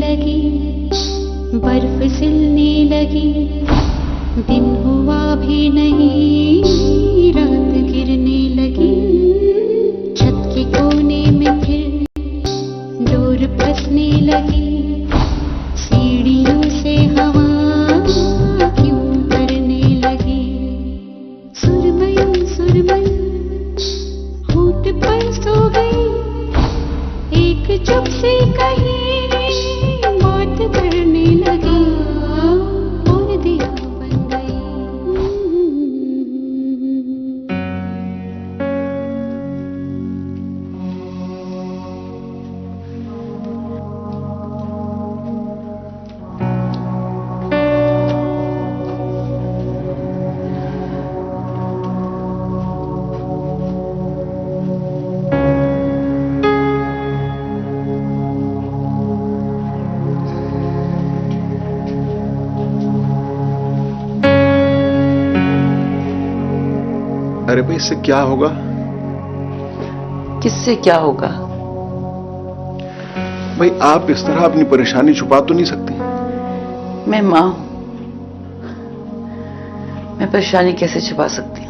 लगी, बर्फ सिलने लगी, दिन हुआ भी नहीं, रात गिरने लगी। छत के कोने में फिर डोर फंसने लगी, सीढ़ियों से हवा क्यों करने लगी। सुरमई होठ पर सो गई, एक चुप से कहीं बात करने लगी, और दिया बन गई। अरे भाई, इससे क्या होगा? किससे क्या होगा? भाई, आप इस तरह अपनी परेशानी छुपा तो नहीं सकती। मैं मां हूं, मैं परेशानी कैसे छुपा सकती हूँ?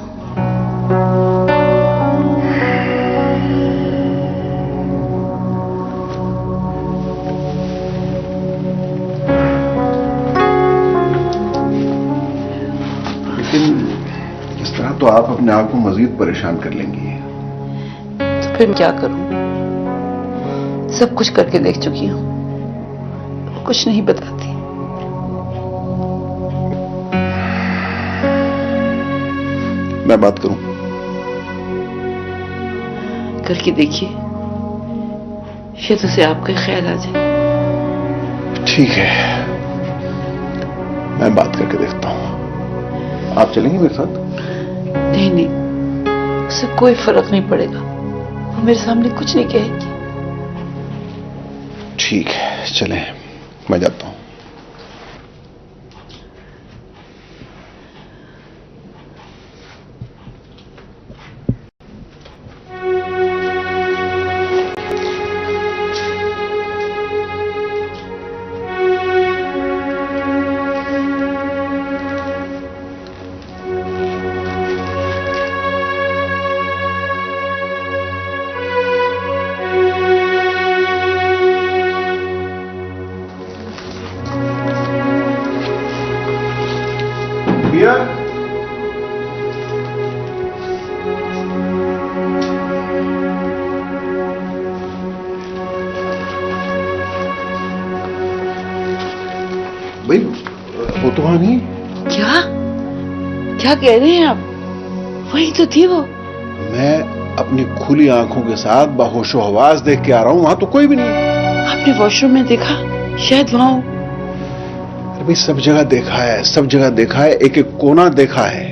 लेकिन इस तरह तो आप अपने आप को मजीद परेशान कर लेंगी। तो फिर क्या करूं? सब कुछ करके देख चुकी हूं, कुछ नहीं बताती। मैं बात करूं? करके देखिए, शायद उसे आपका ख्याल आ जाए। ठीक है, मैं बात करके देखता हूं। आप चलेंगे मेरे साथ? नहीं, उससे कोई फर्क नहीं पड़ेगा, वो मेरे सामने कुछ नहीं कहेगी। ठीक है, चलें, मैं जाता हूं। भैया, भाई वो तो वहां नहीं। क्या क्या कह रहे हैं आप? वही तो थी वो। मैं अपनी खुली आंखों के साथ बाहोशो हवास देख के आ रहा हूं, वहां तो कोई भी नहीं। आपने वॉशरूम में देखा? शायद वहां हो। अरे भाई, सब जगह देखा है, सब जगह देखा है, एक एक कोना देखा है।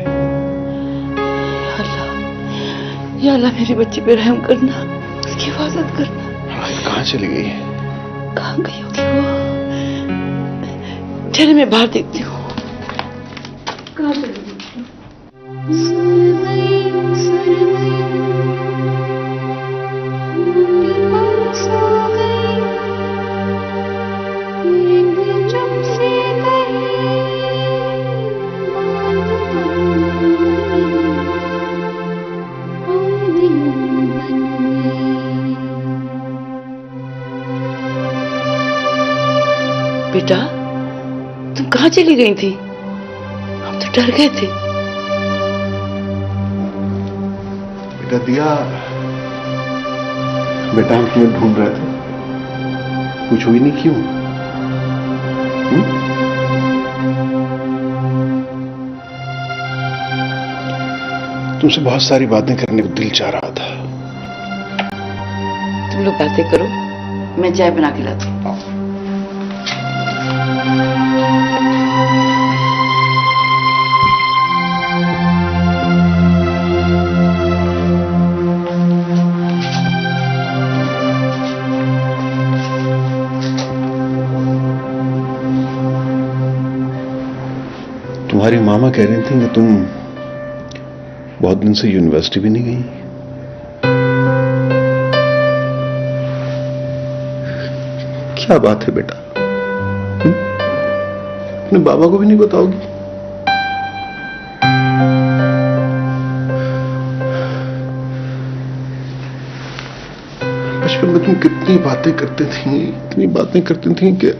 या अल्लाह, मेरे बच्चे पे रहम करना, उसकी हिफाजत करना। कहां चली गई? कहां गई होगी वो? ठहरे, मैं बाहर देखती हूँ। कहां चली गई? बेटा, तुम कहां चली गई थी? हम तो डर गए थे। बेटा दिया, बेटा हम तुम्हें ढूंढ रहे थे, कुछ हुई नहीं, क्यों? तुमसे बहुत सारी बातें करने को दिल चाह रहा था। तुम लोग बातें करो, मैं चाय बना के लाती हूँ। तुम्हारी मामा कह रही थी कि तुम बहुत दिन से यूनिवर्सिटी भी नहीं गई। क्या बात है बेटा? अपने बाबा को भी नहीं बताओगी? बचपन में तुम कितनी बातें करती थी, इतनी बातें करती थी कि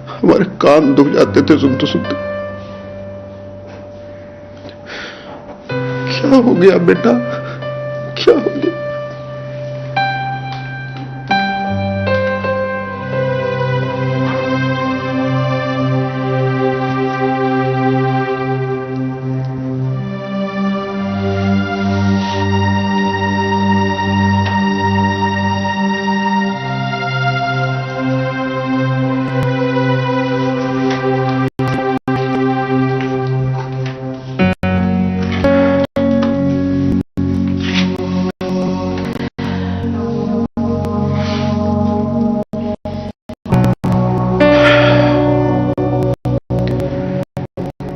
हमारे कान दुख जाते थे सुनते सुनते। क्या हो गया बेटा, क्या हो गया?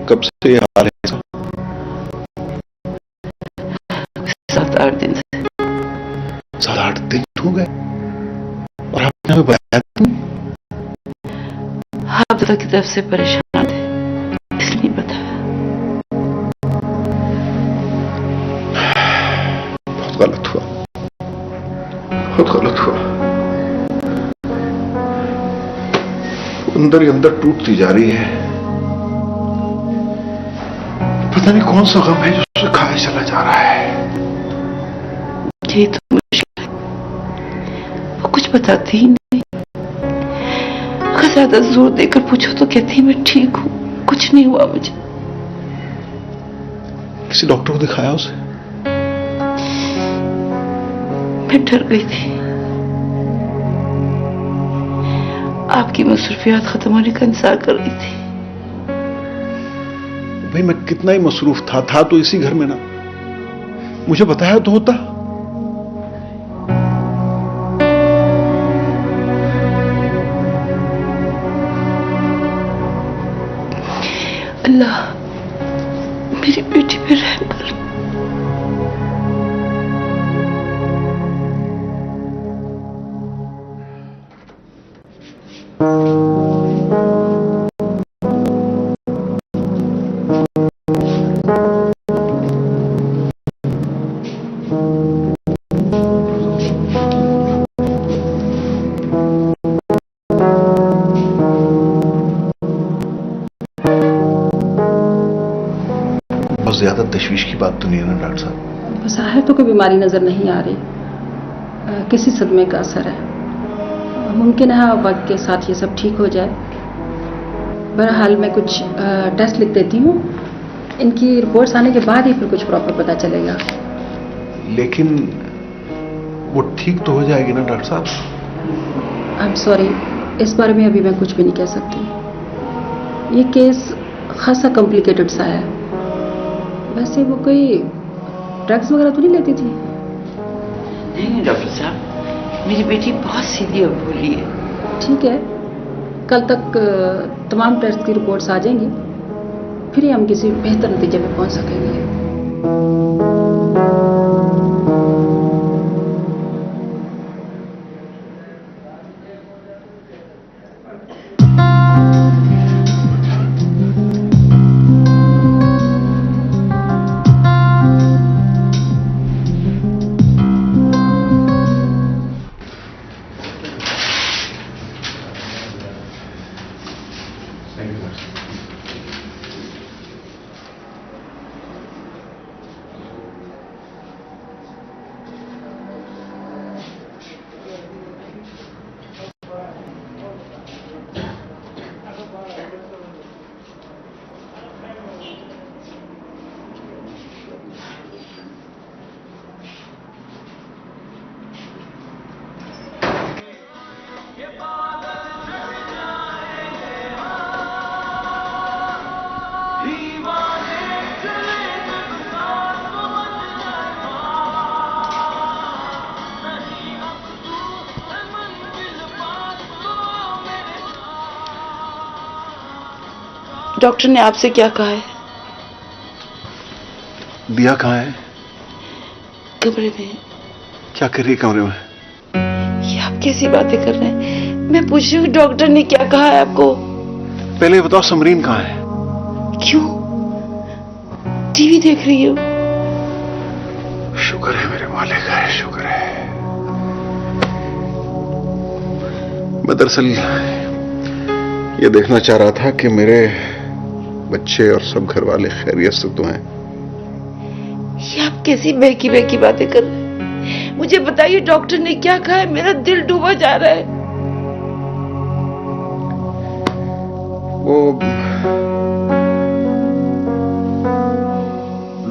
कब से ये हाल है ऐसा? 7-8 दिन से। 7-8 दिन हो गए और आपने हमें बताया नहीं? आप दादा की तरफ से परेशान थे, इसलिए बताया। बहुत गलत हुआ, बहुत गलत हुआ। अंदर ही अंदर टूटती जा रही है। पता नहीं कौन सा गम है जो उसे खाए चला जा रहा है। ये तो मुश्किल है, वो कुछ बताती ही नहीं। अगर ज्यादा जोर देकर पूछो तो कहती मैं ठीक हूँ, कुछ नहीं हुआ मुझे। किसी डॉक्टर को दिखाया उसे? मैं डर गई थी, आपकी मसरूफियात खत्म होने का इंतजार कर रही थी। भाई मैं कितना ही मसरूफ था तो इसी घर में ना, मुझे बताया तो होता। अल्लाह मेरी बेटी पे रहम कर। बहुत ज्यादा तशवीश की बात तो नहीं है ना डॉक्टर साहब? ज़ाहिर तो कोई बीमारी नज़र नहीं आ रही, किसी सदमे का असर है। मुमकिन है वक्त के साथ ये सब ठीक हो जाए। बहरहाल मैं कुछ टेस्ट लिख देती हूँ, इनकी रिपोर्ट्स आने के बाद ही फिर कुछ प्रॉपर पता चलेगा। लेकिन वो ठीक तो हो जाएगी ना डॉक्टर साहब? आई एम सॉरी, इस बारे में अभी मैं कुछ भी नहीं कह सकती। ये केस खासा कॉम्प्लिकेटेड सा है। वैसे वो कोई ड्रग्स वगैरह तो नहीं लेती थी? नहीं डॉक्टर साहब, मेरी बेटी बहुत सीधी और भोली है। ठीक है, कल तक तमाम टेस्ट की रिपोर्ट्स आ जाएंगी, फिर ही हम किसी बेहतर नतीजे पे पहुंच सकेंगे। डॉक्टर ने आपसे क्या कहा है? दिया कहाँ है? कमरे में। क्या कर रही है कमरे में? ये आप कैसी बातें कर रहे हैं? मैं पूछ रही हूँ डॉक्टर ने क्या कहा है आपको? पहले बताओ समरीन कहाँ है? क्यों? टीवी देख रही हो? शुक्र है मेरे मालिक का, शुक्र है। मैं दरअसल ये देखना चाह रहा था कि मेरे बच्चे और सब घर वाले खैरियत से तो हैं। ये आप कैसी बहकी बहकी बातें कर रहे हैं? मुझे बताइए डॉक्टर ने क्या कहा है? मेरा दिल डूबा जा रहा है। वो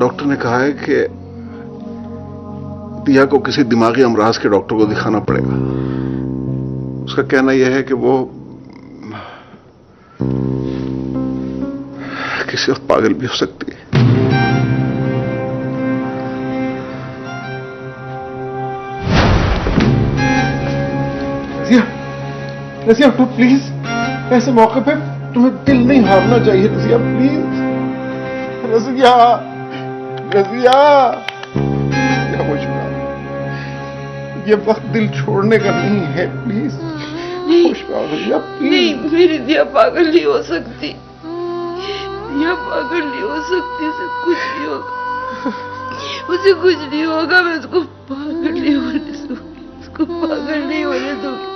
डॉक्टर ने कहा है कि दिया को किसी दिमागी अमराज के डॉक्टर को दिखाना पड़ेगा। उसका कहना यह है कि वो किसी वक्त पागल भी हो सकती है। रजिया तू प्लीज, ऐसे मौके पे तुम्हें दिल नहीं हारना चाहिए। रजिया प्लीज, रजिया रजिया, क्या मुझे ये वक्त दिल छोड़ने का नहीं है। Please Razia please. नहीं, मेरी दिया पागल नहीं हो सकती। दिया पागल नहीं हो सकती। उसे कुछ नहीं होगा, उसे कुछ नहीं होगा। मैं उसको पागल नहीं होने दूंगी, उसको पागल नहीं होने दूंगी।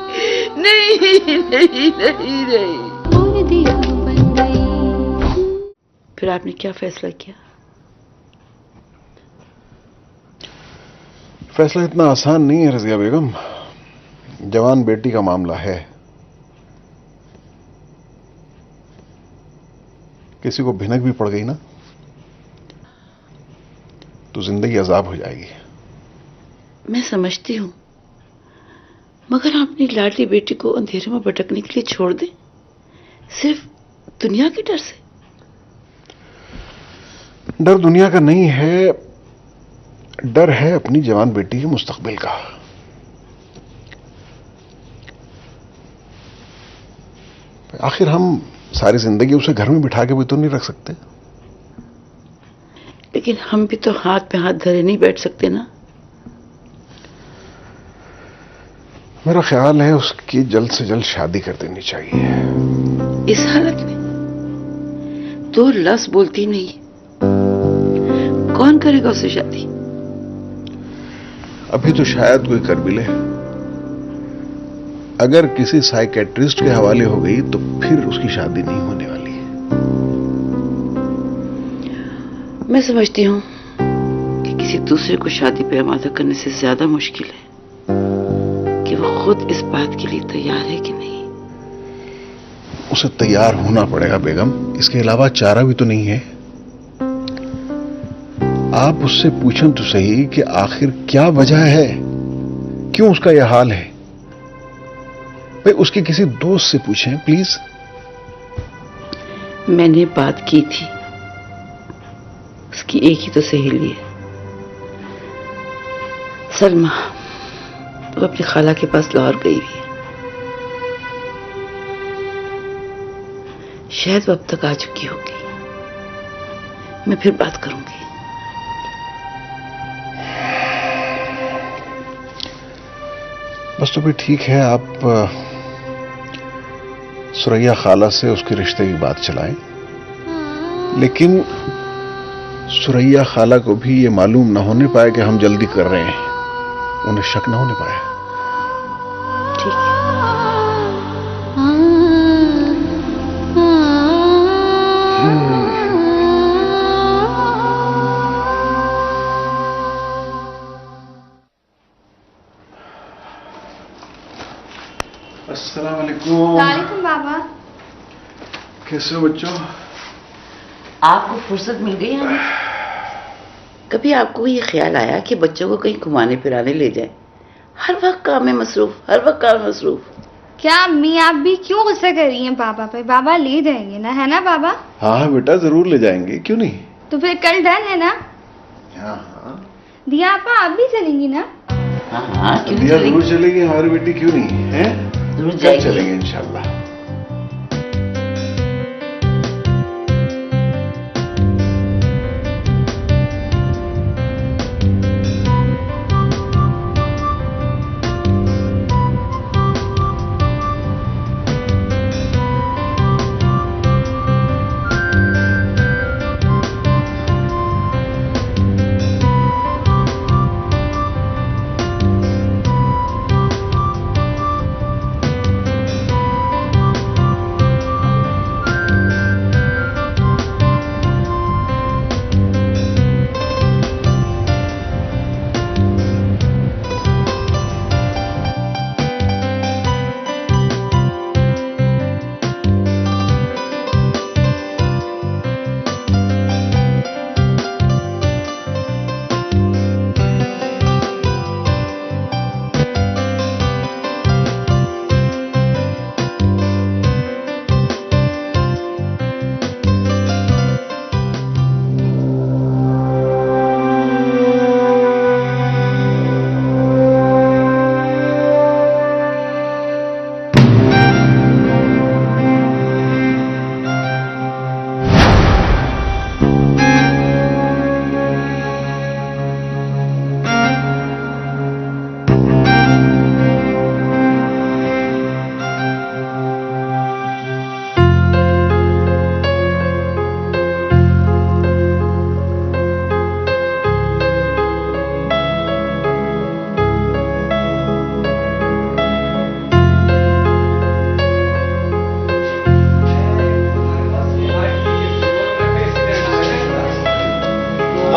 नहीं नहीं नहीं नहीं। और दिया बन गई। फिर आपने क्या फैसला किया? फैसला इतना आसान नहीं है रजिया बेगम। जवान बेटी का मामला है। किसी को भिनक भी पड़ गई ना तो जिंदगी अजाब हो जाएगी। मैं समझती हूँ, मगर आप अपनी लाडली बेटी को अंधेरे में भटकने के लिए छोड़ दें, सिर्फ दुनिया के डर से? डर दुनिया का नहीं है, डर है अपनी जवान बेटी के मुस्तकबिल का। आखिर हम सारी जिंदगी उसे घर में बिठा के भी तो नहीं रख सकते। लेकिन हम भी तो हाथ पे हाथ धरे नहीं बैठ सकते ना। मेरा ख्याल है उसकी जल्द से जल्द शादी कर देनी चाहिए। इस हालत में दो लफ्ज बोलती नहीं, कौन करेगा उससे शादी? अभी तो शायद कोई कर भी ले। अगर किसी साइकेट्रिस्ट के हवाले हो गई तो फिर उसकी शादी नहीं होने वाली है। मैं समझती हूँ कि किसी दूसरे को शादी पे आमादा करने से ज्यादा मुश्किल है कि वो खुद इस बात के लिए तैयार है कि नहीं। उसे तैयार होना पड़ेगा बेगम, इसके अलावा चारा भी तो नहीं है। आप उससे पूछें तो सही कि आखिर क्या वजह है, क्यों उसका यह हाल है। भाई उसके किसी दोस्त से पूछें प्लीज। मैंने बात की थी, उसकी एक ही तो सहेली है, सलमा। वो अपनी खाला के पास लाहौर गई हुई है। शायद वो अब तक आ चुकी होगी। मैं फिर बात करूंगी। बस तो भी ठीक है, आप सुरैया खाला से उसके रिश्ते की बात चलाएं, लेकिन सुरैया खाला को भी ये मालूम ना होने पाए कि हम जल्दी कर रहे हैं, उन्हें शक ना होने पाए। ठीक है। अस्सलाम वालेकुम। वालेकुम बाबा। कैसे हो बच्चों? आपको फुर्सत मिल गई है? कभी आपको ये ख्याल आया कि बच्चों को कहीं घुमाने फिराने ले जाए? हर वक्त काम में मसरूफ, हर वक्त काम में मसरूफ। क्या अम्मी आप भी क्यों गुस्सा कर रही हैं पापा पे? बाबा ले जाएंगे ना, है ना बाबा? हाँ बेटा जरूर ले जाएंगे, क्यों नहीं। तो फिर कल डन है ना? हाँ हाँ दिया आपा आप भी चलेंगी ना? हाँ हाँ, क्यों नहीं दिया चलेंगे? जरूर चलेगी हमारी बेटी, क्यों नहीं है। जरूर कल जाएगी। चलेंगे इंशाल्लाह।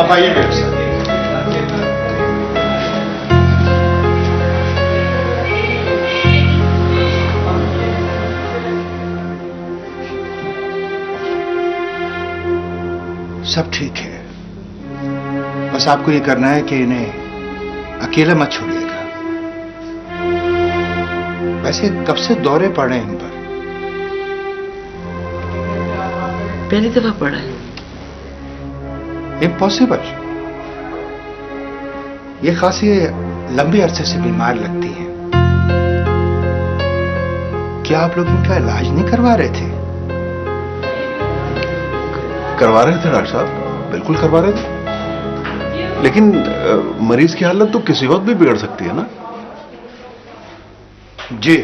अब आइए मेरे साथ। सब ठीक है, बस आपको ये करना है कि इन्हें अकेला मत छोड़िएगा। वैसे कब से दौरे पड़ रहे हैं इन पर? पहली दफा पड़ा है। इम्पॉसिबल। ये खासी लंबे अरसे से बीमार लगती हैं। क्या आप लोग इनका इलाज नहीं करवा रहे थे? करवा रहे थे डॉक्टर साहब, बिल्कुल करवा रहे थे, लेकिन मरीज की हालत तो किसी वक्त भी बिगड़ सकती है ना। जी,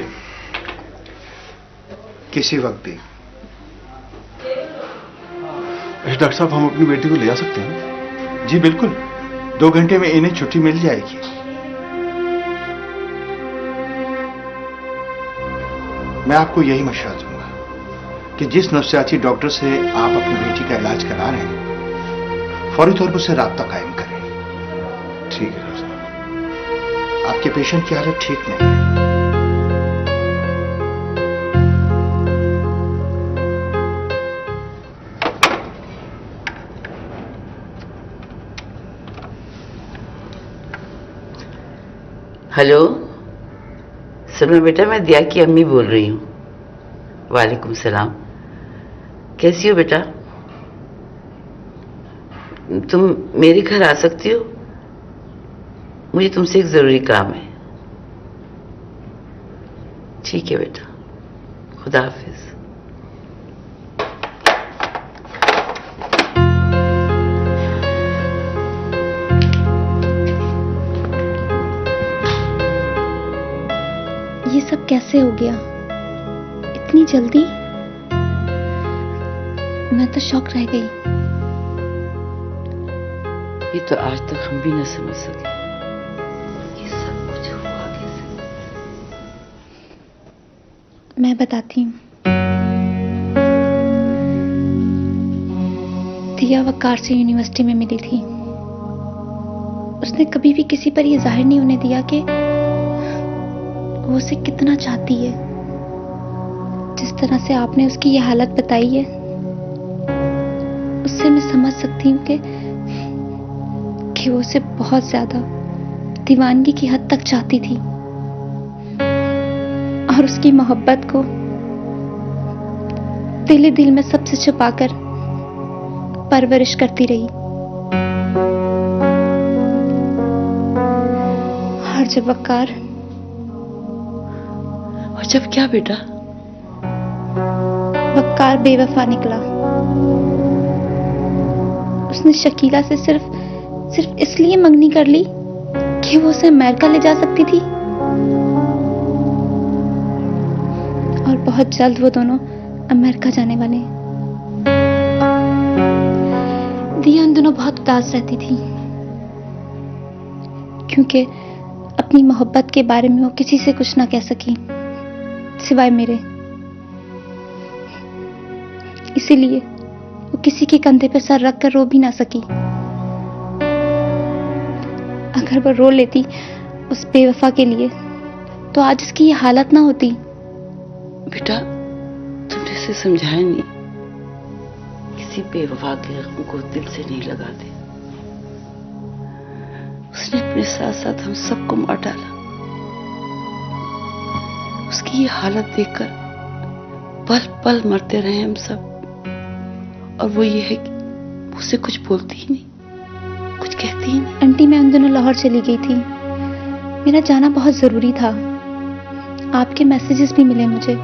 किसी वक्त भी। डॉक्टर साहब, हम अपनी बेटी को ले जा सकते हैं? जी बिल्कुल, 2 घंटे में इन्हें छुट्टी मिल जाएगी। मैं आपको यही मशवरा दूंगा कि जिस नफ्सियाती डॉक्टर से आप अपनी बेटी का इलाज करा रहे हैं, फौरी तौर पर उससे राब्ता कायम करें। ठीक है डॉक्टर साहब। आपके पेशेंट की हालत ठीक नहीं है। हेलो सपना बेटा, मैं दिया की अम्मी बोल रही हूँ। वालेकुम सलाम। कैसी हो बेटा? तुम मेरे घर आ सकती हो? मुझे तुमसे एक जरूरी काम है। ठीक है बेटा, खुदा हाफिज। ये सब कैसे हो गया इतनी जल्दी? मैं तो शॉक रह गई। ये तो आज तक हम भी न समझ सके, ये सब कुछ हुआ कैसे। मैं बताती हूँ। दिया वकार से यूनिवर्सिटी में मिली थी। उसने कभी भी किसी पर यह जाहिर नहीं होने दिया कि वो उसे कितना चाहती है। जिस तरह से आपने उसकी ये हालत बताई है, उससे मैं समझ सकती हूँ कि वो उसे बहुत ज्यादा दीवानगी की हद तक चाहती थी और उसकी मोहब्बत को दिल ही दिल में सबसे छुपाकर परवरिश करती रही। और जब वकार जब क्या बेटा? वकार बेवफा निकला। उसने शकीला से सिर्फ इसलिए मंगनी कर ली कि वो उसे अमेरिका ले जा सकती थी। और बहुत जल्द वो दोनों अमेरिका जाने वाले हैं। दिया उन दोनों बहुत उदास रहती थी क्योंकि अपनी मोहब्बत के बारे में वो किसी से कुछ ना कह सकी सिवाय मेरे। इसीलिए वो किसी के कंधे पर सर रखकर रो भी ना सकी। अगर वो रो लेती उस बेवफा के लिए तो आज इसकी ये हालत ना होती। बेटा, तुमने इसे समझाया नहीं। किसी बेवफा के गम को दिल से नहीं लगाते। उसने अपने साथ साथ हम सबको मार डाला। उसकी ये हालत देखकर पल पल मरते रहे हम सब। और वो ये है कि मुझसे कुछ बोलती ही नहीं, कुछ कहती ही नहीं। आंटी, मैं उन दिनों लाहौर चली गई थी। मेरा जाना बहुत जरूरी था। आपके मैसेजेस भी मिले मुझे,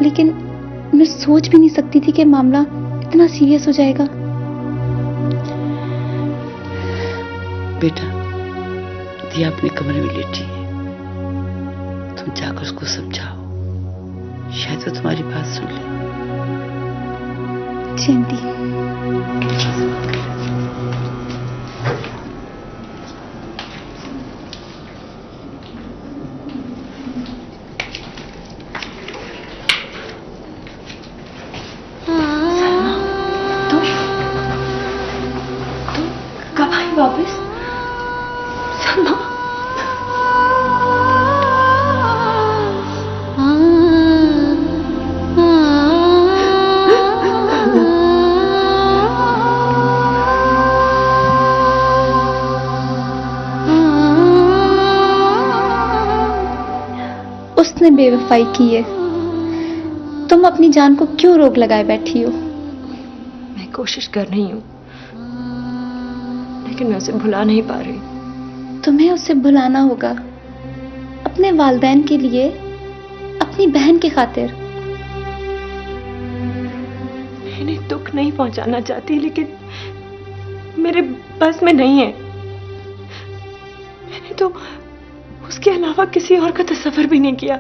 लेकिन मैं सोच भी नहीं सकती थी कि मामला इतना सीरियस हो जाएगा। बेटा, दिया अपने कमरे में लेटी है। तुम जाकर उसको समझाओ, शायद वो तुम्हारी बात सुन ले। जी आंटी। उसने बेवफाई की है। तुम अपनी जान को क्यों रोक लगाए बैठी हो? मैं कोशिश कर रही हूँ, लेकिन मैं उसे भुला नहीं पा रही। तुम्हें उसे भुलाना होगा, अपने वालिदैन के लिए, अपनी बहन की खातिर। मैंने दुख नहीं पहुंचाना चाहती, लेकिन मेरे बस में नहीं है। मैंने तो उसके अलावा किसी और का तस्वर भी नहीं किया,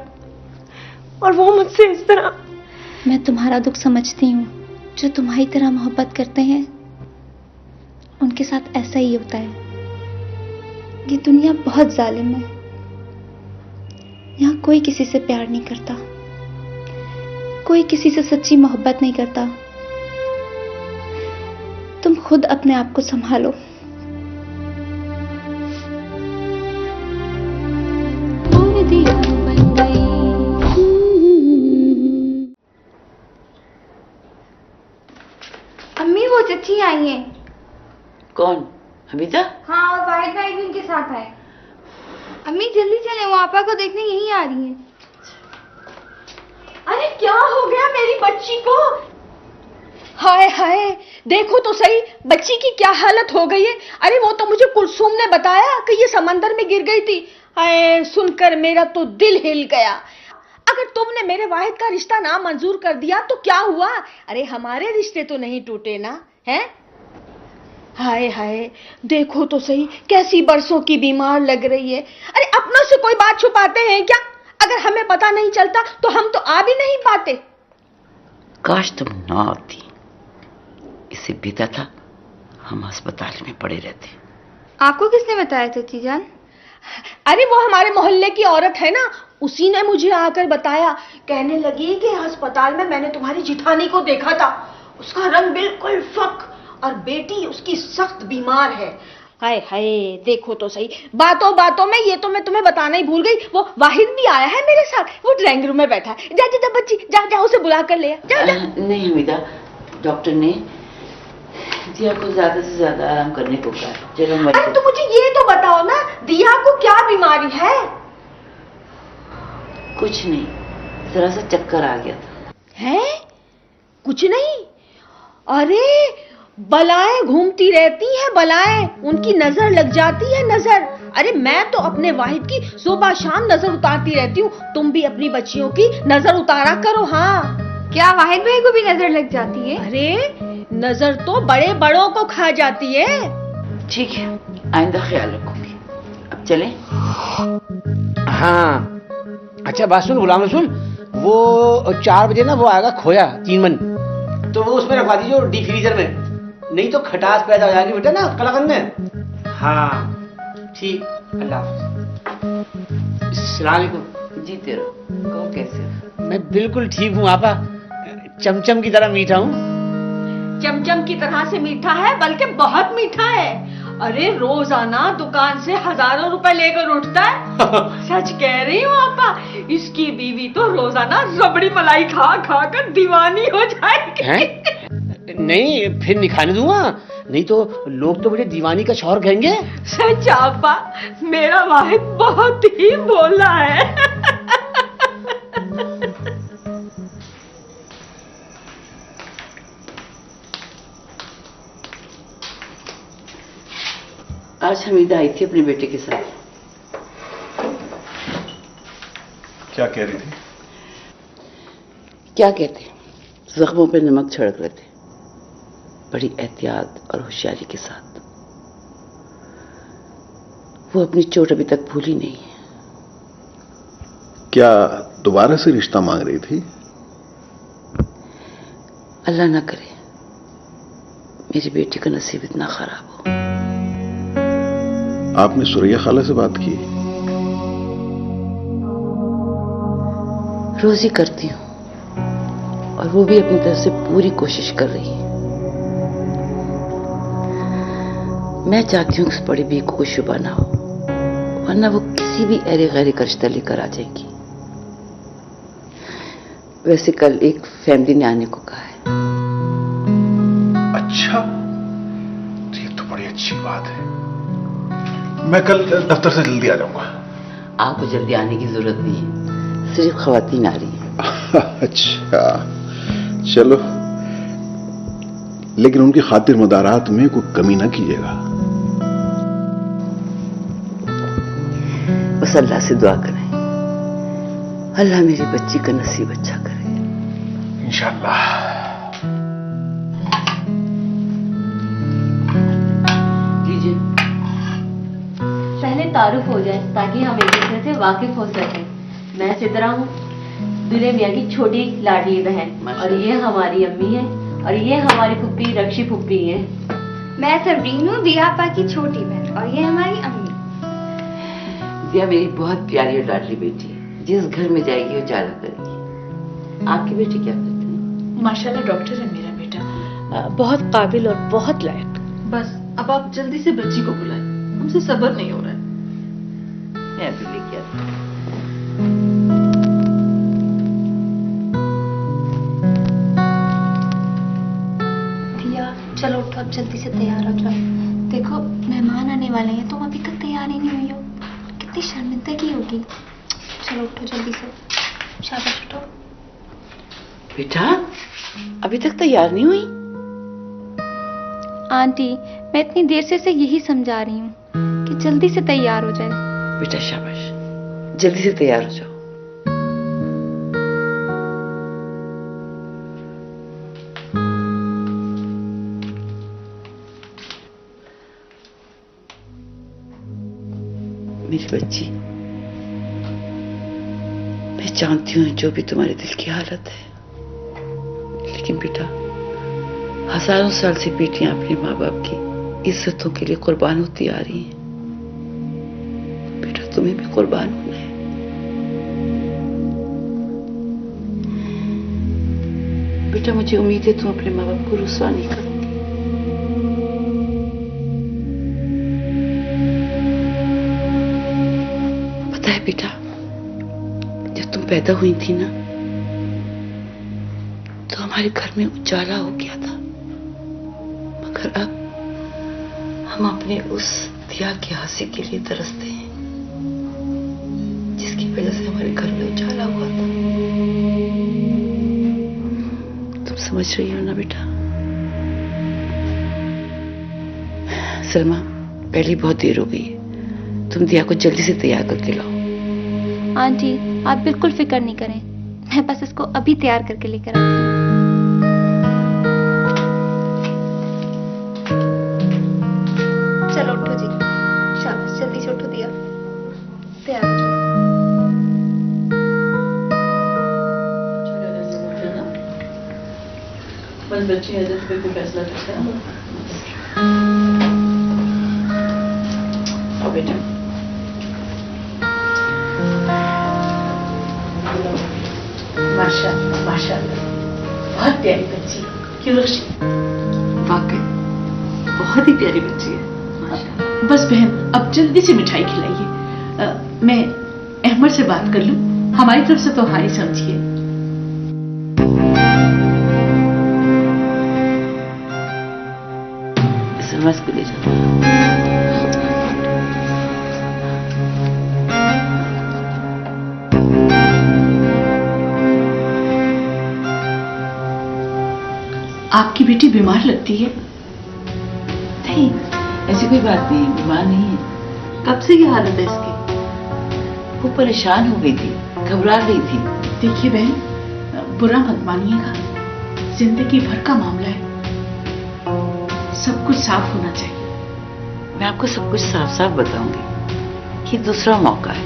और वो मुझसे इस तरह। मैं तुम्हारा दुख समझती हूँ। जो तुम्हारी तरह मोहब्बत करते हैं उनके साथ ऐसा ही होता है। ये दुनिया बहुत जालिम है। यहाँ कोई किसी से प्यार नहीं करता, कोई किसी से सच्ची मोहब्बत नहीं करता। तुम खुद अपने आप को संभालो। और दिया बन गई। अम्मी वो चिट्ठी आई है। कौन? हमीदा? हाँ, और वाहिद भाई भी उनके साथ आए। अम्मी जल्दी चले, वो आपा को देखने यहीं आ रही हैं। अरे क्या हो गया मेरी बच्ची को? हाय हाय, देखो तो सही बच्ची की क्या हालत हो गई है। अरे वो तो मुझे कुलसूम ने बताया कि ये समंदर में गिर गई थी। हाय, सुनकर मेरा तो दिल हिल गया। अगर तुमने मेरे वाहिद का रिश्ता ना मंजूर कर दिया तो क्या हुआ? अरे हमारे रिश्ते तो नहीं टूटे ना, हैं? हाय हाय, देखो तो सही कैसी बरसों की बीमार लग रही है। अरे अपनों से कोई बात छुपाते हैं क्या? अगर हमें पता नहीं चलता तो हम तो आ भी नहीं पाते। काश तुम ना आती, इससे बेहतर था हम अस्पताल में पड़े रहते। आपको किसने बताया चाची जान? अरे वो हमारे मोहल्ले की औरत है ना, उसी ने मुझे आकर बताया। कहने लगी कि अस्पताल में मैंने तुम्हारी जिठानी को देखा था, उसका रंग बिल्कुल फक और बेटी उसकी सख्त बीमार है। हाय हाय, देखो तो सही, बातों बातों में ये तो मैं तुम्हें बताना ही भूल गई, वो वाहिद भी आया है मेरे साथ, वो ड्राइंग रूम में बैठा है। जा जा बच्ची, जा जा उसे बुला कर ले आ। जा जा। नहीं हमीदा, डॉक्टर ने दिया को ज्यादा से ज्यादा आराम करने को कहा। चलो अरे तो मुझे ये तो बताओ ना, दिया को क्या बीमारी है? कुछ नहीं, जरा सा चक्कर आ गया था। है? कुछ नहीं? अरे बलाएं घूमती रहती हैं, बलाएं, उनकी नजर लग जाती है, नजर। अरे मैं तो अपने वाहिद की सुबह शाम नजर उतारती रहती हूँ, तुम भी अपनी बच्चियों की नजर उतारा करो। हाँ, क्या वाहिद भाई को भी नजर लग जाती है? अरे नजर तो बड़े बड़ों को खा जाती है। ठीक है, आइंदा ख्याल रखूंगी। अब चलें? हाँ, अच्छा बात सुन गुलाम रसूल, वो 4 बजे ना वो आएगा खोया 3 मन, तो वो उसमें रखवा दीजिए डी फ्रीजर में, नहीं तो खटास पैदा हो जाएगी बेटा ना कलाकंद में। हाँ ठीक, अल्लाह हाफ़िज़। अस्सलाम वालेकुम। जीते रहो। कहो कैसे हो? मैं बिल्कुल ठीक हूँ आपा, चमचम की तरह मीठा हूँ। चमचम की तरह से मीठा है, बल्कि बहुत मीठा है। अरे रोजाना दुकान से हजारों रुपए लेकर उठता है। सच कह रही हूँ आपा, इसकी बीवी तो रोजाना रबड़ी मलाई खा खा कर दीवानी हो जाएगी। हैं? नहीं फिर निखाने दूंगा, नहीं तो लोग तो मुझे दीवानी का शौहर कहेंगे। सच आपा, मेरा वाहिद बहुत ही भोला है। आज हमीदा आई थी अपने बेटे के साथ। क्या कह रही थी? क्या कहते, जख्मों पे नमक छिड़क रहे थे, बड़ी एहतियात और होशियारी के साथ। वो अपनी चोट अभी तक भूली नहीं है। क्या दोबारा से रिश्ता मांग रही थी? अल्लाह ना करे मेरी बेटी का नसीब इतना खराब हो। आपने सुरैया खाला से बात की? रोज ही करती हूँ, और वो भी अपनी तरफ से पूरी कोशिश कर रही है। मैं चाहती हूँ कि उस बड़ी बी को कोई शुबा ना हो, वरना वो किसी भी ऐरे गैरे का रिश्ता लेकर आ जाएगी। वैसे कल एक फैमिली ने आने को कहा है। अच्छा, तो ये तो बड़ी अच्छी बात है। मैं कल दफ्तर से जल्दी आ जाऊंगा। आपको जल्दी आने की जरूरत नहीं है, सिर्फ खवातीन आ रही हैं। अच्छा, चलो, लेकिन उनकी खातिर मदारात में कोई कमी ना कीजिएगा। बस अल्लाह से दुआ करें, अल्लाह मेरी बच्ची का नसीब अच्छा करे। इंशाअल्लाह। लीजिए। पहले तारुफ हो जाए ताकि हम एक दूसरे से वाकिफ हो सकें। मैं सिद्रा हूँ, दूल्हे मियाँ की छोटी लाडली बहन, और ये हमारी अम्मी है, और ये हमारी फुप्पी रक्षी फुप्पी है। मैं सबरीन हूँ, दिया आपा की छोटी बहन, और ये हमारी अम्मी। दिया मेरी बहुत प्यारी और लाडली बेटी है, जिस घर में जाएगी वो जाला करेगी। आपकी बेटी क्या करती है? माशाल्लाह डॉक्टर है मेरा बेटा, बहुत काबिल और बहुत लायक। बस अब आप जल्दी से बच्ची को बुलाएं, हमसे सब्र नहीं हो रहा है। मैं अभी लेके आती हूँ। चलो उठो, अब जल्दी से तैयार हो जाओ। देखो मेहमान आने वाले हैं, तुम अभी तक तैयार ही नहीं हुई हो, कितनी शर्मिंदगी होगी। चलो उठो जल्दी से, शाबाश उठो। बेटा अभी तक तैयार नहीं हुई? आंटी मैं इतनी देर से इसे यही समझा रही हूँ कि जल्दी से तैयार हो जाए। बेटा शाबाश, जल्दी से तैयार हो जाओ। मेरी बच्ची, मैं जानती हूँ जो भी तुम्हारे दिल की हालत है, लेकिन बेटा हजारों साल से बेटियां अपने माँ बाप की इज्जतों के लिए कुर्बान होती आ रही हैं। बेटा तुम्हें भी कुर्बान होना है। बेटा मुझे उम्मीद है तुम अपने माँ बाप को रुसवा नहीं करोगे। पता है बेटा, जब तुम पैदा हुई थी ना, तो हमारे घर में उजाला हो गया था, मगर अब हम अपने उस दिया की हासिल के लिए तरसते हैं जिसकी वजह से हमारे घर में उजाला हुआ था। तुम समझ रही हो ना बेटा? सलमा, पहले बहुत देर हो गई है, तुम दिया को जल्दी से तैयार करके लाओ। आंटी आप बिल्कुल फिक्र नहीं करें, मैं बस इसको अभी तैयार करके लेकर आती हूँ। चलो उठो जी, शाबाश, जल्दी से उठो दिया, तैयार हो जाओ। बस बच्ची हजरत पे कोई फैसला करते हैं। आओ बेटा। माशाल्लाह माशाल्लाह, बहुत प्यारी बच्ची, क्यों रक्षी? वाकई बहुत ही प्यारी बच्ची है। बस बहन अब जल्दी से मिठाई खिलाइए। मैं अहमद से बात कर लूं, हमारी तरफ से तो हाँ ही समझिए। समझ को ले जाओ। आपकी बेटी बीमार लगती है। नहीं, ऐसी कोई बात नहीं, बीमार नहीं है। कब से ये हालत है इसकी? वो परेशान हो गई थी, घबरा गई थी। देखिए बहन, बुरा मत मानिएगा, जिंदगी भर का मामला है, सब कुछ साफ होना चाहिए। मैं आपको सब कुछ साफ साफ बताऊंगी कि दूसरा मौका है,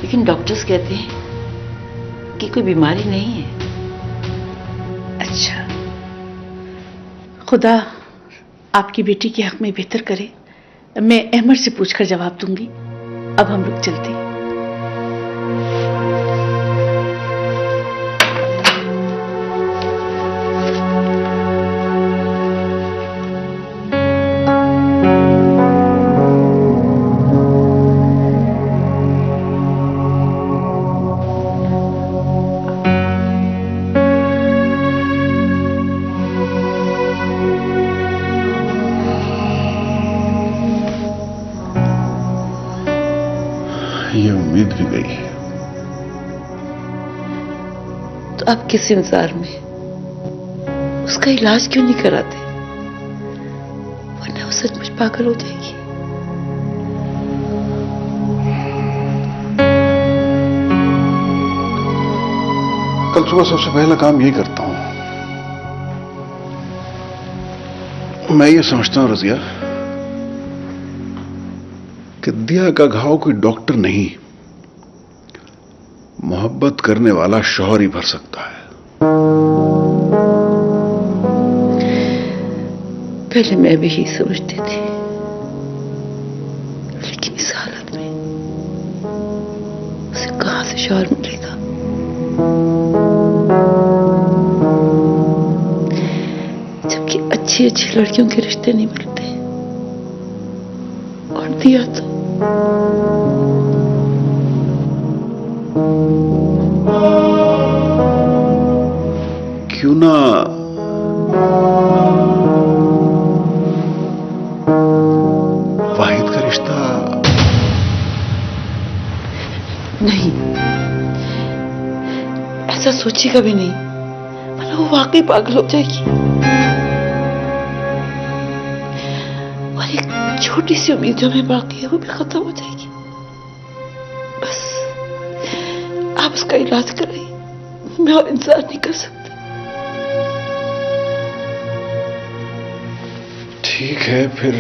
लेकिन डॉक्टर्स कहते हैं कि कोई बीमारी नहीं है। अच्छा, खुदा आपकी बेटी के हक में बेहतर करे। मैं अहमद से पूछकर जवाब दूंगी। अब हम लोग चलते हैं। ये उम्मीद भी गई। तो आप किस इंतजार में उसका इलाज क्यों नहीं कराते, वरना वो सचमुच पागल हो जाएगी। कल सुबह सबसे पहला काम यही करता हूं। मैं ये समझता हूं रजिया कि दिया का घाव कोई डॉक्टर नहीं, मोहब्बत करने वाला शौहर ही भर सकता है। पहले मैं भी यही समझती थी, लेकिन इस हालत में उसे कहां से शौहर मिलेगा। जबकि अच्छी अच्छी लड़कियों के रिश्ते नहीं मिलते, और दिया तो क्यों ना वाहिद का रिश्ता? नहीं, ऐसा सोचेगा भी नहीं, वरना वो वाकई पागल हो जाएगी। और एक छोटी सी उम्मीद जो हमें बाकी है वो भी खत्म हो जाएगी। बस आप उसका इलाज कराइए, मैं और इंतजार नहीं कर सकती। ठीक है, फिर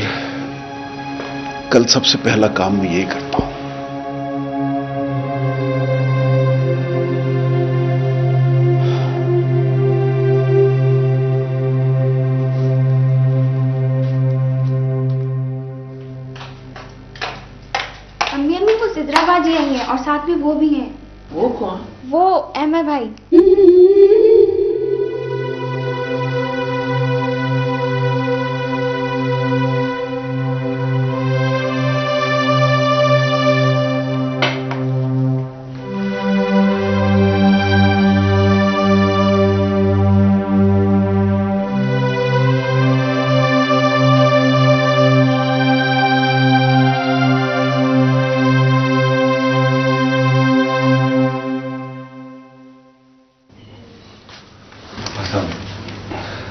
कल सबसे पहला काम मैं यही करता हूं। अम्मी अम्मी वो सिद्रा बाजी आई है और साथ में वो भी है। वो कौन? वो एम है भाई।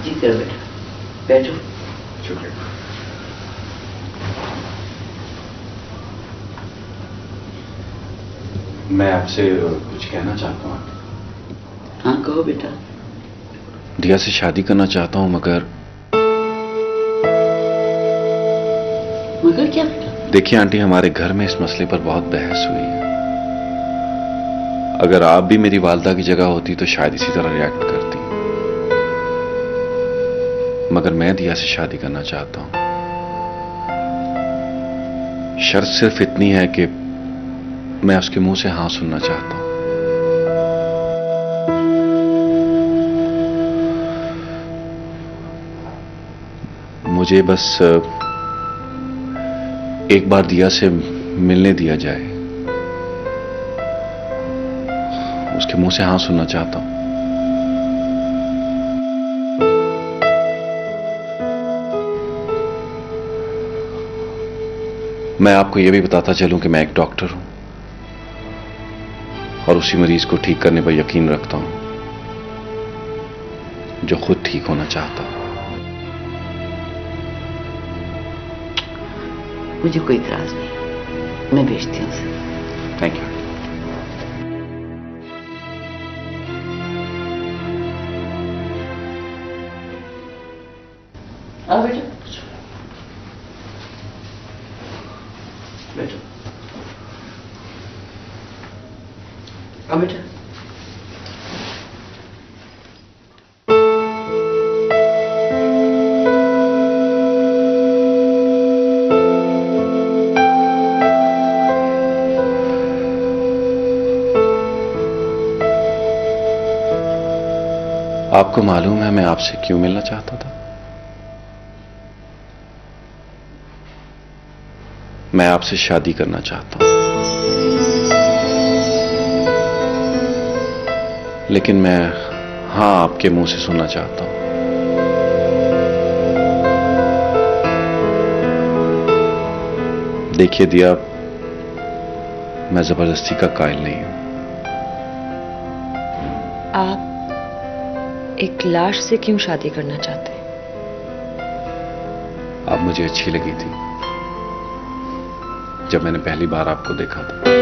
जी करो बेटा, बैठो। शुक्रिया। मैं आपसे कुछ कहना चाहता हूँ। हाँ कहो बेटा। दिया से शादी करना चाहता हूँ, मगर क्या बेटा? देखिए आंटी, हमारे घर में इस मसले पर बहुत बहस हुई है। अगर आप भी मेरी वालदा की जगह होती तो शायद इसी तरह रिएक्ट करती, मगर मैं दिया से शादी करना चाहता हूं। शर्त सिर्फ इतनी है कि मैं उसके मुंह से हाँ सुनना चाहता हूं। मुझे बस एक बार दिया से मिलने दिया जाए, उसके मुंह से हाँ सुनना चाहता हूं। मैं आपको यह भी बताता चलूं कि मैं एक डॉक्टर हूं और उसी मरीज को ठीक करने पर यकीन रखता हूं जो खुद ठीक होना चाहता हूं। मुझे कोई इतराज नहीं, मैं भेजती हूँ उसे। Thank you. आओ बेटा, बैठो। आओ बेटा। आपको मालूम है मैं आपसे क्यों मिलना चाहता था? मैं आपसे शादी करना चाहता हूं, लेकिन मैं हाँ आपके मुंह से सुनना चाहता हूं। देखिए दिया, मैं जबरदस्ती का कायल नहीं हूं। आप एक लाश से क्यों शादी करना चाहते हैं? आप मुझे अच्छी लगी थी जब मैंने पहली बार आपको देखा था।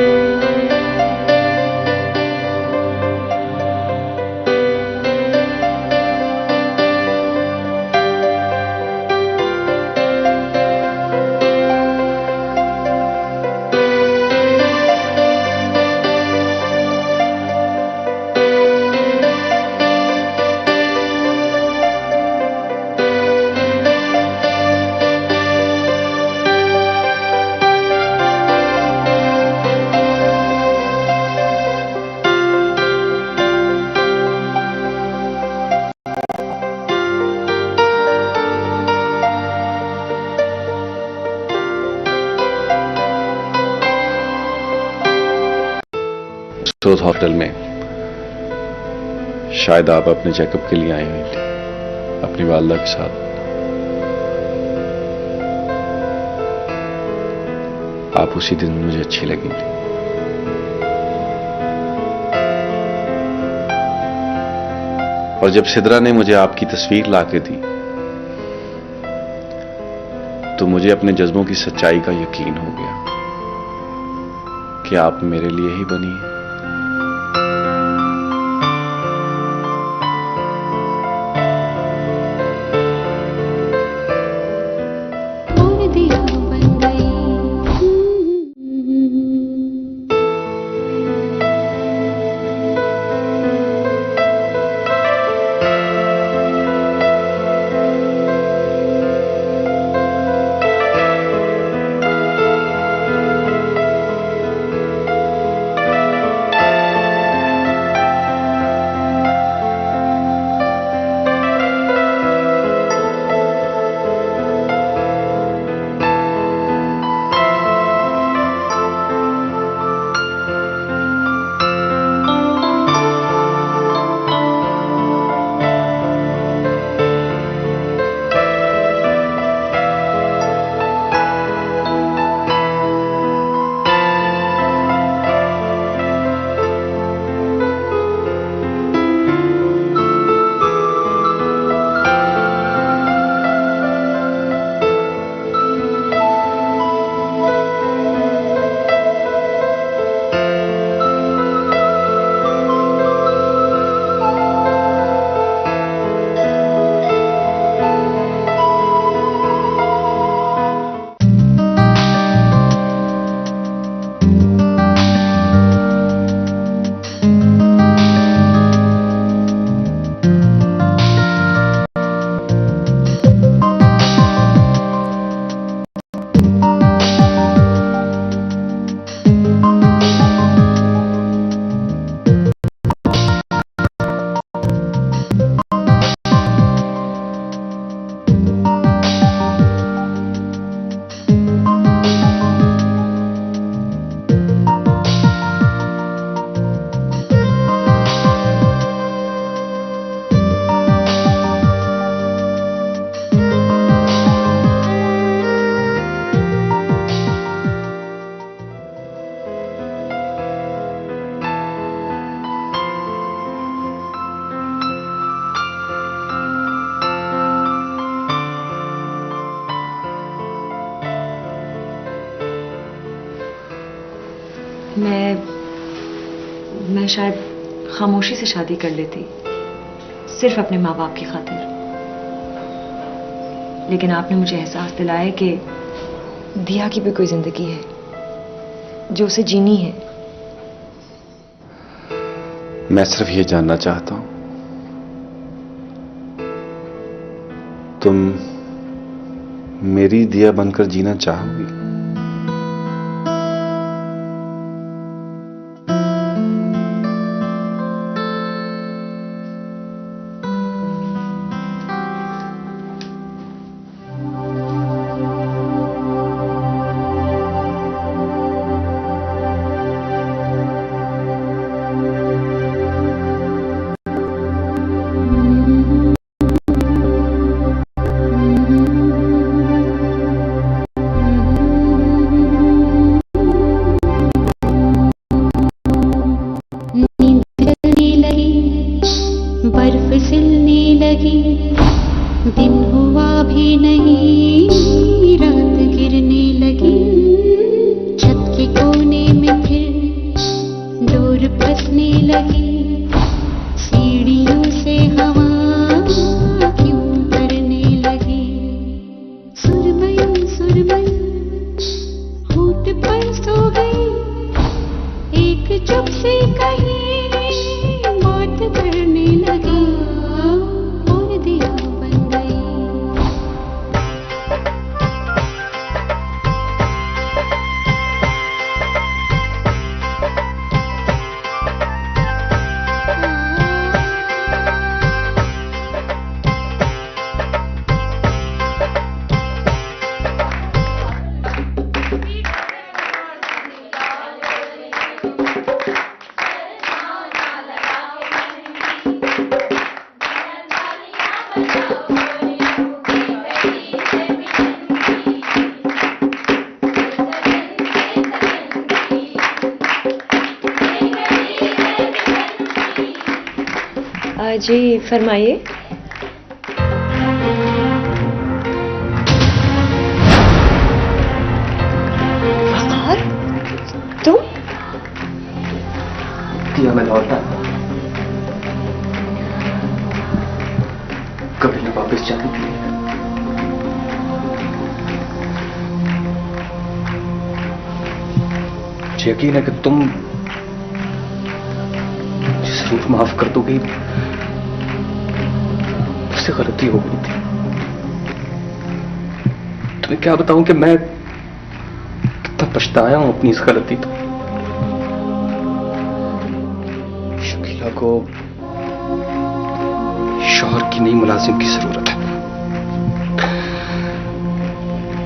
सोथ हॉस्पिटल में शायद आप अपने चेकअप के लिए आई हुई थी अपनी वालदा के साथ। आप उसी दिन मुझे अच्छी लगी थी। और जब सिद्रा ने मुझे आपकी तस्वीर लाके दी तो मुझे अपने जज्बों की सच्चाई का यकीन हो गया कि आप मेरे लिए ही बनी हैं। मैं शायद खामोशी से शादी कर लेती सिर्फ अपने माँ बाप की खातिर, लेकिन आपने मुझे एहसास दिलाया कि दिया की भी कोई जिंदगी है जो उसे जीनी है। मैं सिर्फ ये जानना चाहता हूं तुम मेरी दिया बनकर जीना चाहोगी? लगी, सीढ़ियों से हवा क्यों करने लगी। सुरमई होठ पर सो गई, एक चुप से कहीं बात करने लगी और दिया बन गई। जी फरमाइए। वकार, तुम? दिया मैं लौटा, कभी न वापस जाने के लिए। मुझे यकीन है कि तुम जरूर माफ कर दोगी, मुझसे गलती हो गई थी। तुम्हें क्या बताऊं कि मैं कितना पछताया हूं अपनी इस गलती को। शकीला को शौहर की नई मुलाजिम की जरूरत है।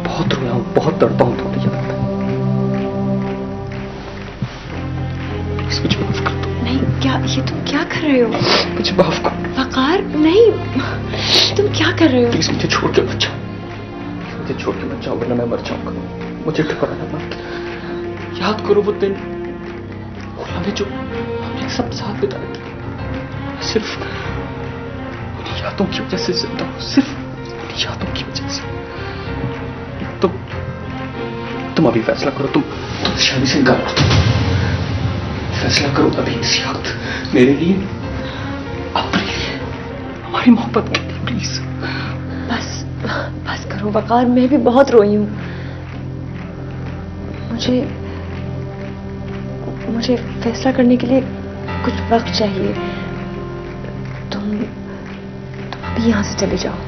बहुत रोया हूं, बहुत तड़पा हूं तुम्हारी याद में। प्लीज मुझे माफ कर दो। नहीं, क्या ये तुम क्या कर रहे हो? मुझे माफ कर। वकार, नहीं, तुम क्या कर रहे हो? प्लीज मुझे छोड़ के मत जाओ, मुझे छोड़ के मत जाओ, वरना मैं मर जाऊंगा। मुझे ठुकराना मत। याद करो वो दिन, हमें जो हमने सब साथ बिताए थे। सिर्फ उन्हीं यादों की वजह से जिंदा हूं, सिर्फ उन्हीं यादों की वजह से। तुम अभी फैसला करो, तुम शादी से इनकार कर दो। फैसला करो अभी इसी वक्त, मेरे लिए, अपने लिए, हमारी मोहब्बत के लिए। प्लीज बस करो वकार, मैं भी बहुत रोई हूं। मुझे फैसला करने के लिए कुछ वक्त चाहिए। तुम अभी यहां से चले जाओ,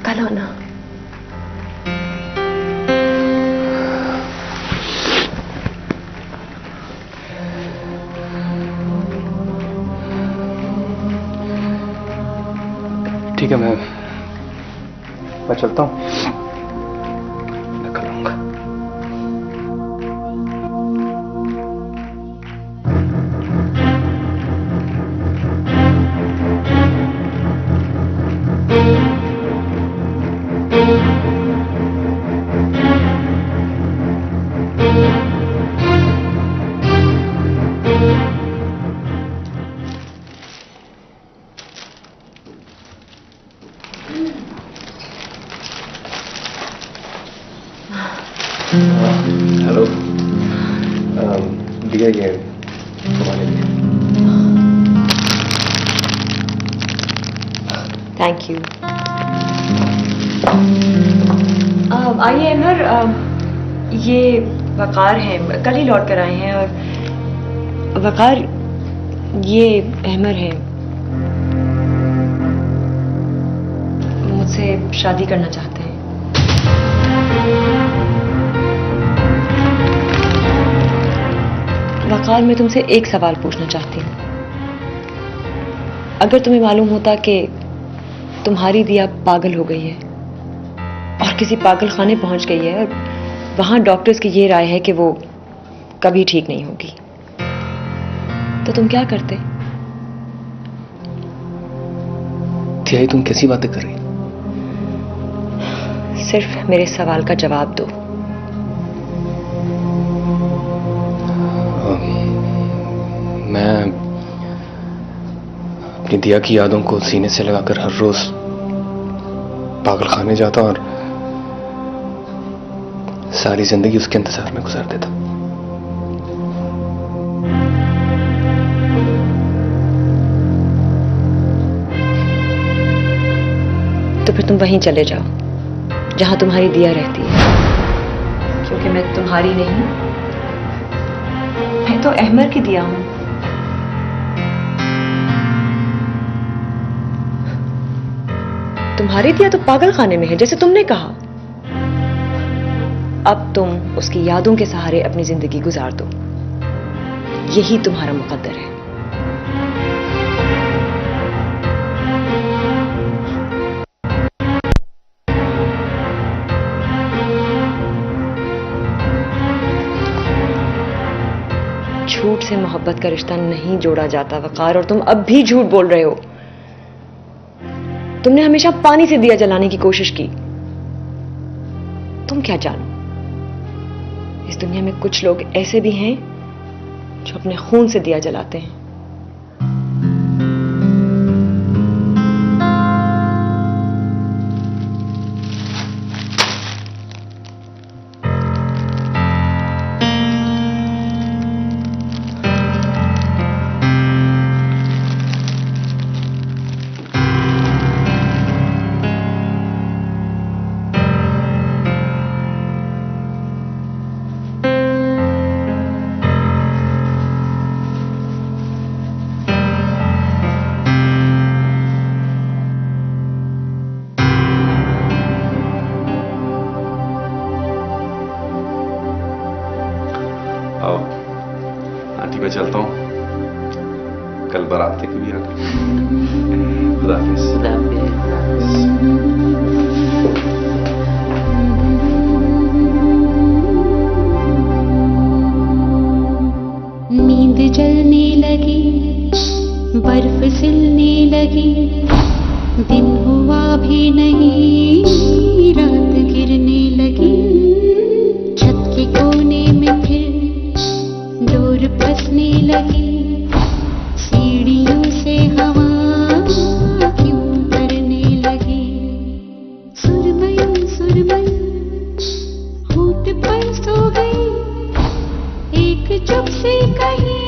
कल आना। ठीक है, मैं चलता हूं, मैं कल आऊंगा। हेलो दिया, ये तुम्हारे लिए। Thank you. आइए अमर, ये वकार हैं, कल ही लौट कर आए हैं। और वकार, ये अहमर हैं, मुझसे शादी करना चाहते हैं। वकार, मैं तुमसे एक सवाल पूछना चाहती हूँ। अगर तुम्हें मालूम होता कि तुम्हारी दिया पागल हो गई है और किसी पागल खाने पहुंच गई है, और वहां डॉक्टर्स की ये राय है कि वो कभी ठीक नहीं होगी, तो तुम क्या करते? दिया, तुम कैसी बातें कर रही? सिर्फ मेरे सवाल का जवाब दो। मैं अपनी दिया की यादों को सीने से लगाकर हर रोज पागल खाने जाता और सारी जिंदगी उसके इंतजार में गुजार देता। तो फिर तुम वहीं चले जाओ जहां तुम्हारी दिया रहती है, क्योंकि मैं तुम्हारी नहीं, मैं तो अहमर की दिया हूं। तुम्हारी दिया तो पागल खाने में है, जैसे तुमने कहा। अब तुम उसकी यादों के सहारे अपनी जिंदगी गुजार दो, यही तुम्हारा मुकद्दर है। झूठ से मोहब्बत का रिश्ता नहीं जोड़ा जाता वकार, और तुम अब भी झूठ बोल रहे हो। तुमने हमेशा पानी से दिया जलाने की कोशिश की। तुम क्या जानो, इस दुनिया में कुछ लोग ऐसे भी हैं जो अपने खून से दिया जलाते हैं। आंटी मैं चलता हूँ, कल बारात की भी आना। खुदा हाफिज़। नींद जलने लगी, बर्फ सिलने लगी, दिन हुआ भी नहीं, रात गिरने लगी। छत के कोने में फिर डोर फंसने लगी, सीढ़ियों से हवा क्यों करने लगी। सुरमई होठ पर सो गई, एक चुप सी कहीं